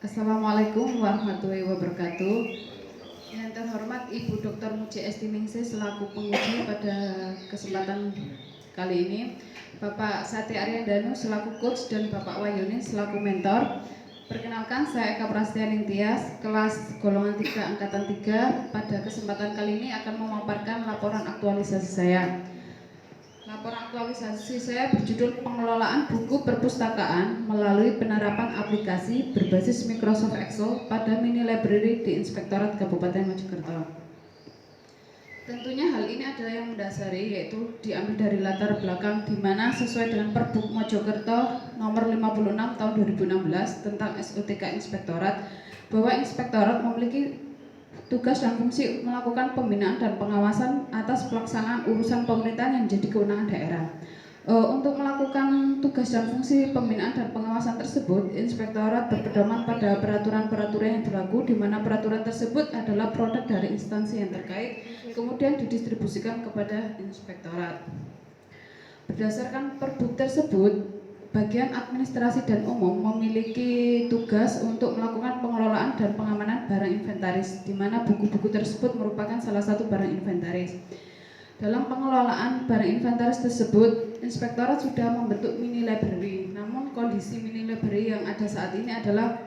Assalamualaikum warahmatullahi wabarakatuh. Yang terhormat Ibu Dr. Muji Estiningsih selaku penguji pada kesempatan kali ini, Bapak Sati Aryandanu selaku coach dan Bapak Wahyuni selaku mentor. Perkenalkan, saya Eka Prastianing Tias, kelas golongan 3 angkatan 3. Pada kesempatan kali ini akan memaparkan laporan aktualisasi saya. Laporan aktualisasi saya berjudul Pengelolaan Buku Perpustakaan melalui penerapan aplikasi berbasis Microsoft Excel pada mini library di Inspektorat Kabupaten Mojokerto. Tentunya hal ini adalah yang mendasari, yaitu diambil dari latar belakang di mana sesuai dengan Perbuk Mojokerto nomor 56 tahun 2016 tentang SOTK Inspektorat, bahwa Inspektorat memiliki tugas dan fungsi melakukan pembinaan dan pengawasan atas pelaksanaan urusan pemerintahan yang menjadi kewenangan daerah. Untuk melakukan tugas dan fungsi pembinaan dan pengawasan tersebut, Inspektorat berpedoman pada peraturan-peraturan yang berlaku, di mana peraturan tersebut adalah produk dari instansi yang terkait, kemudian didistribusikan kepada Inspektorat. Berdasarkan Perbuk tersebut, bagian administrasi dan umum memiliki tugas untuk melakukan pengelolaan dan pengamanan barang inventaris, di mana buku-buku tersebut merupakan salah satu barang inventaris. Dalam pengelolaan barang inventaris tersebut, Inspektorat sudah membentuk mini library. Namun kondisi mini library yang ada saat ini adalah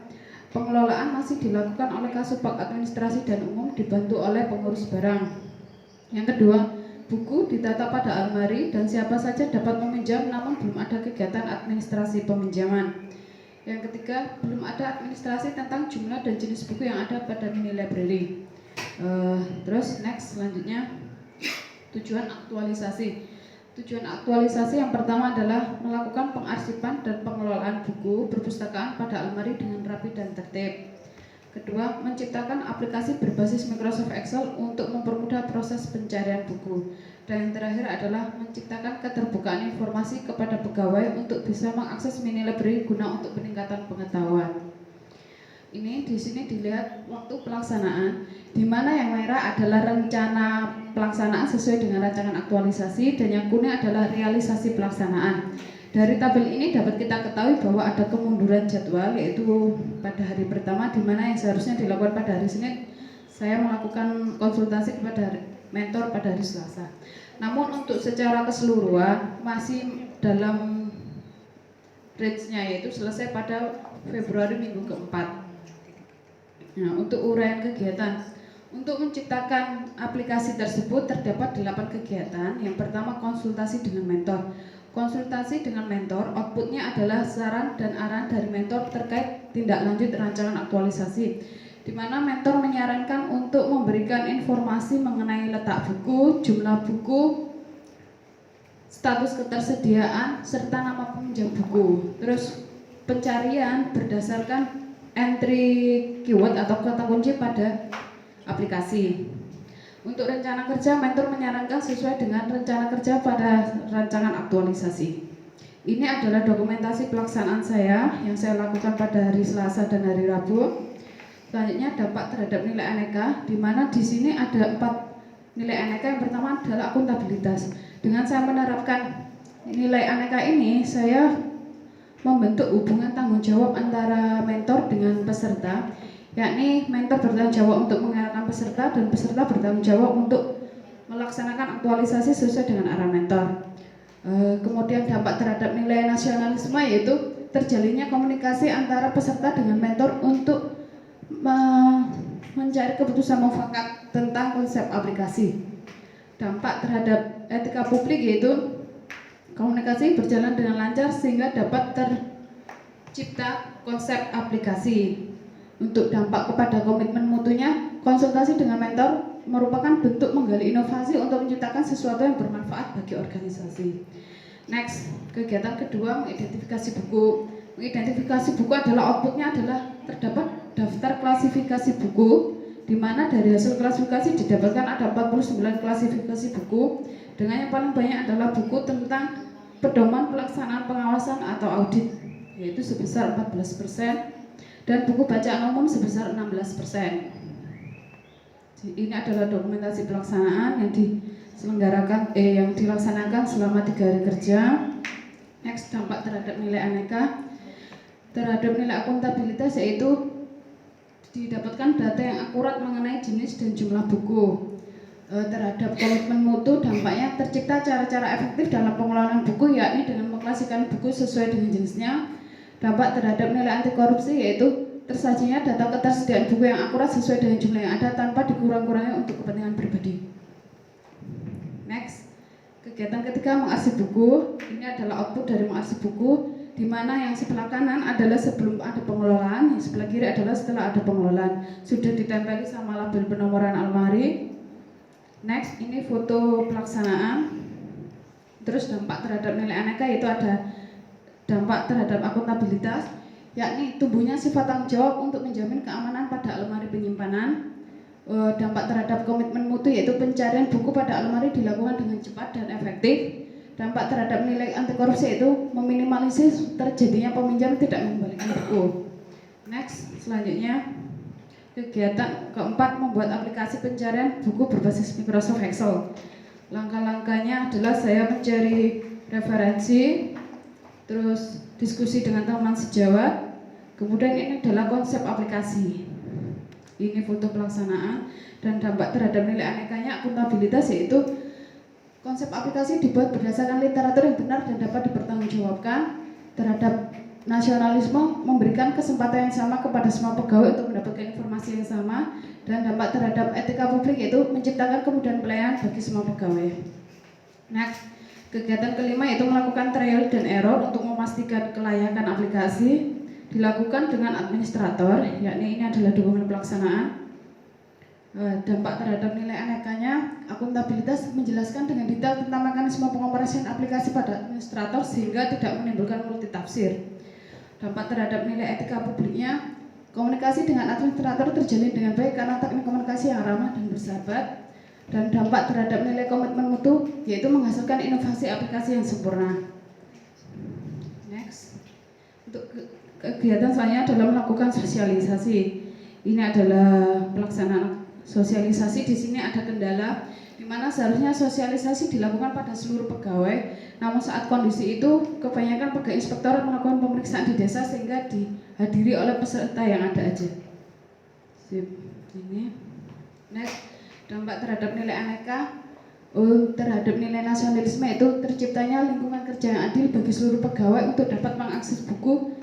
pengelolaan masih dilakukan oleh Kasubag Administrasi dan Umum dibantu oleh pengurus barang. Yang kedua, buku ditata pada almari dan siapa saja dapat meminjam, namun belum ada kegiatan administrasi peminjaman. Yang ketiga, belum ada administrasi tentang jumlah dan jenis buku yang ada pada mini library. Terus next, selanjutnya tujuan aktualisasi. Tujuan aktualisasi yang pertama adalah melakukan pengarsipan dan pengelolaan buku perpustakaan pada almari dengan rapi dan tertib. Kedua, menciptakan aplikasi berbasis Microsoft Excel untuk mempermudah proses pencarian buku. Dan yang terakhir adalah menciptakan keterbukaan informasi kepada pegawai untuk bisa mengakses mini library guna untuk peningkatan pengetahuan. Ini di sini dilihat waktu pelaksanaan, di mana yang merah adalah rencana pelaksanaan sesuai dengan rancangan aktualisasi dan yang kuning adalah realisasi pelaksanaan. Dari tabel ini dapat kita ketahui bahwa ada kemunduran jadwal, yaitu pada hari pertama, di mana yang seharusnya dilakukan pada hari Senin, saya melakukan konsultasi kepada mentor pada hari Selasa. Namun untuk secara keseluruhan masih dalam range-nya, yaitu selesai pada Februari minggu keempat. Nah, untuk uraian kegiatan, untuk menciptakan aplikasi tersebut terdapat 8 kegiatan. Yang pertama, konsultasi dengan mentor. Konsultasi dengan mentor, outputnya adalah saran dan arahan dari mentor terkait tindak lanjut rancangan aktualisasi, di mana mentor menyarankan untuk memberikan informasi mengenai letak buku, jumlah buku, status ketersediaan, serta nama peminjam buku. Terus pencarian berdasarkan entry keyword atau kata kunci pada aplikasi. Untuk rencana kerja, mentor menyarankan sesuai dengan rencana kerja pada rancangan aktualisasi. Ini adalah dokumentasi pelaksanaan saya yang saya lakukan pada hari Selasa dan hari Rabu. Selanjutnya, dampak terhadap nilai aneka, di mana di sini ada 4 nilai aneka. Yang pertama adalah akuntabilitas. Dengan saya menerapkan nilai aneka ini, saya membentuk hubungan tanggung jawab antara mentor dengan peserta, yakni mentor bertanggung jawab untuk mengarahkan peserta dan peserta bertanggung jawab untuk melaksanakan aktualisasi sesuai dengan arah mentor. Kemudian dampak terhadap nilai nasionalisme, yaitu terjalinnya komunikasi antara peserta dengan mentor untuk mencari keputusan mufakat tentang konsep aplikasi. Dampak terhadap etika publik, yaitu komunikasi berjalan dengan lancar sehingga dapat tercipta konsep aplikasi. Untuk dampak kepada komitmen mutunya, konsultasi dengan mentor merupakan bentuk menggali inovasi untuk menciptakan sesuatu yang bermanfaat bagi organisasi. Next, kegiatan kedua, mengidentifikasi buku. Mengidentifikasi buku adalah outputnya adalah terdapat daftar klasifikasi buku, di mana dari hasil klasifikasi didapatkan ada 49 klasifikasi buku, dengan yang paling banyak adalah buku tentang pedoman pelaksanaan pengawasan atau audit, yaitu sebesar 14%, dan buku bacaan umum sebesar 16%. Ini adalah dokumentasi pelaksanaan yang yang dilaksanakan selama 3 hari kerja. Next, dampak terhadap nilai aneka. Terhadap nilai akuntabilitas, yaitu didapatkan data yang akurat mengenai jenis dan jumlah buku. Terhadap komitmen mutu, dampaknya tercipta cara-cara efektif dalam pengelolaan buku, yakni dengan mengklasifikasikan buku sesuai dengan jenisnya. Dampak terhadap nilai anti korupsi yaitu tersajinya data ketersediaan buku yang akurat sesuai dengan jumlah yang ada tanpa dikurang-kurangi untuk kepentingan pribadi. Next, kegiatan ketiga mengarsip buku. Ini adalah output dari mengarsip buku, di mana yang sebelah kanan adalah sebelum ada pengelolaan, yang sebelah kiri adalah setelah ada pengelolaan. Sudah ditempeli sama label penomoran almari. Next, ini foto pelaksanaan. Terus dampak terhadap nilai aneka, yaitu ada dampak terhadap akuntabilitas, yakni tumbuhnya sifat tanggung jawab untuk menjamin keamanan pada almari penyimpanan. Dampak terhadap komitmen mutu, yaitu pencarian buku pada almari dilakukan dengan cepat dan efektif. Dampak terhadap nilai anti korupsi, yaitu meminimalisir terjadinya peminjam tidak mengembalikan buku. Next, selanjutnya kegiatan keempat, membuat aplikasi pencarian buku berbasis Microsoft Excel. Langkah-langkahnya adalah saya mencari referensi, terus diskusi dengan teman sejawat, kemudian ini adalah konsep aplikasi. Ini foto pelaksanaan dan dampak terhadap nilai anekanya akuntabilitas, yaitu konsep aplikasi dibuat berdasarkan literatur yang benar dan dapat dipertanggungjawabkan. Terhadap nasionalisme, memberikan kesempatan yang sama kepada semua pegawai untuk mendapatkan informasi yang sama. Dan dampak terhadap etika publik, yaitu menciptakan kemudahan pelayanan bagi semua pegawai. Next, kegiatan kelima yaitu melakukan trial dan error untuk memastikan kelayakan aplikasi. Dilakukan dengan administrator, yakni ini adalah dokumen pelaksanaan. Dampak terhadap nilai anekanya, akuntabilitas menjelaskan dengan detail tentang mekanisme pengoperasian aplikasi pada administrator sehingga tidak menimbulkan multitafsir. Dampak terhadap nilai etika publiknya, komunikasi dengan administrator terjalin dengan baik karena teknik komunikasi yang ramah dan bersahabat. Dan dampak terhadap nilai komitmen mutu, yaitu menghasilkan inovasi aplikasi yang sempurna. Next, untuk kegiatan selanjutnya adalah melakukan sosialisasi. Ini adalah pelaksanaan sosialisasi. Di sini ada kendala, di mana seharusnya sosialisasi dilakukan pada seluruh pegawai. Namun saat kondisi itu, kebanyakan pegawai inspektorat melakukan pemeriksaan di desa sehingga dihadiri oleh peserta yang ada aja. Sip. Ini. Next, dampak terhadap nilai aneka. Terhadap nilai nasionalisme, itu terciptanya lingkungan kerja yang adil bagi seluruh pegawai untuk dapat mengakses buku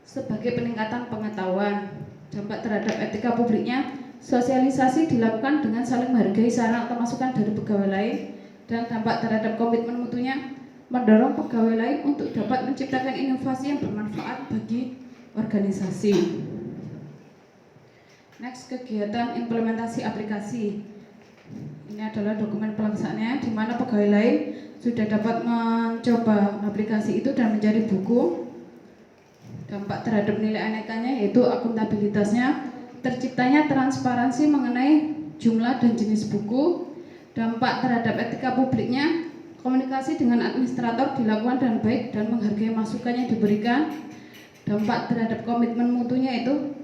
sebagai peningkatan pengetahuan. Dampak terhadap etika publiknya, sosialisasi dilakukan dengan saling menghargai saran atau masukan dari pegawai lain. Dan dampak terhadap komitmen mutunya, mendorong pegawai lain untuk dapat menciptakan inovasi yang bermanfaat bagi organisasi. Next, kegiatan implementasi aplikasi. Ini adalah dokumen pelaksanaannya, di mana pegawai lain sudah dapat mencoba aplikasi itu dan mencari buku. Dampak terhadap nilai anekanya, yaitu akuntabilitasnya, terciptanya transparansi mengenai jumlah dan jenis buku. Dampak terhadap etika publiknya, komunikasi dengan administrator dilakukan dengan baik dan menghargai masukan yang diberikan. Dampak terhadap komitmen mutunya, itu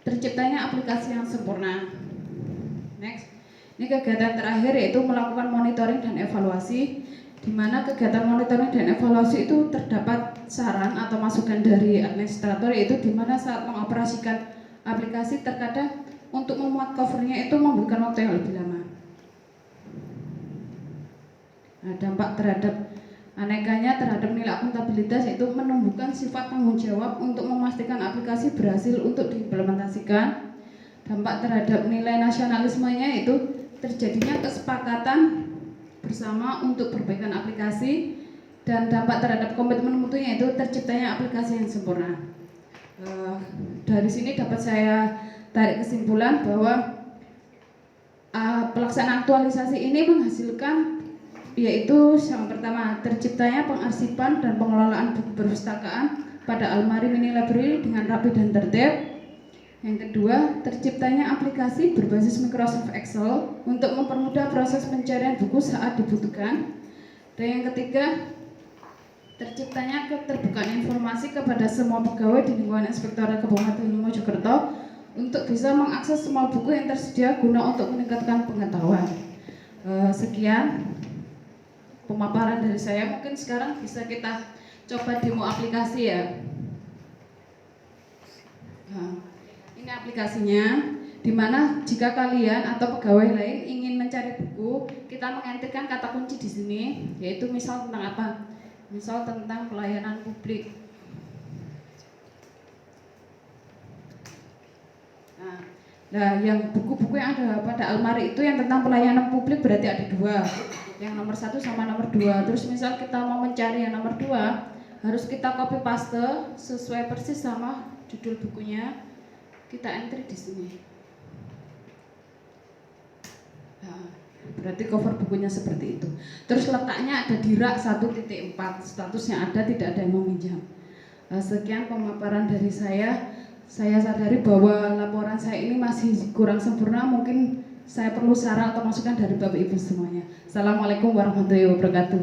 terciptanya aplikasi yang sempurna. Next, ini kegiatan terakhir yaitu melakukan monitoring dan evaluasi, di mana kegiatan monitoring dan evaluasi itu terdapat saran atau masukan dari administrator, yaitu di mana saat mengoperasikan aplikasi terkadang untuk memuat covernya itu membutuhkan waktu yang lebih lama. Nah, dampak terhadap anekanya terhadap nilai akuntabilitas, yaitu menumbuhkan sifat tanggung jawab untuk memastikan aplikasi berhasil untuk diimplementasikan. Dampak terhadap nilai nasionalismenya, itu terjadinya kesepakatan bersama untuk perbaikan aplikasi. Dan dampak terhadap komitmen mutunya, itu terciptanya aplikasi yang sempurna. Dari sini dapat saya tarik kesimpulan bahwa pelaksanaan aktualisasi ini menghasilkan, yaitu yang pertama, terciptanya pengarsipan dan pengelolaan buku perpustakaan pada almari mini library dengan rapi dan tertib. Yang kedua, terciptanya aplikasi berbasis Microsoft Excel untuk mempermudah proses pencarian buku saat dibutuhkan. Dan yang ketiga, terciptanya keterbukaan informasi kepada semua pegawai di lingkungan Inspektorat Kabupaten Mojokerto untuk bisa mengakses semua buku yang tersedia guna untuk meningkatkan pengetahuan. Sekian pemaparan dari saya. Mungkin sekarang bisa kita coba demo aplikasi ya. Nah, Ini aplikasinya, dimana jika kalian atau pegawai lain ingin mencari buku, kita mengetikkan kata kunci di sini, yaitu misal tentang apa? Misal tentang pelayanan publik. Nah, yang buku-buku yang ada pada almari itu yang tentang pelayanan publik berarti ada dua, yang nomor 1 sama nomor 2. Terus misal kita mau mencari yang nomor 2, harus kita copy paste sesuai persis sama judul bukunya, kita entry di sini. Nah, berarti cover bukunya seperti itu. Terus letaknya ada di rak 1.4, statusnya ada, tidak ada yang meminjam. Sekian pemaparan dari saya. Saya sadari bahwa laporan saya ini masih kurang sempurna, mungkin saya perlu saran atau masukan dari Bapak Ibu semuanya. Assalamualaikum warahmatullahi wabarakatuh.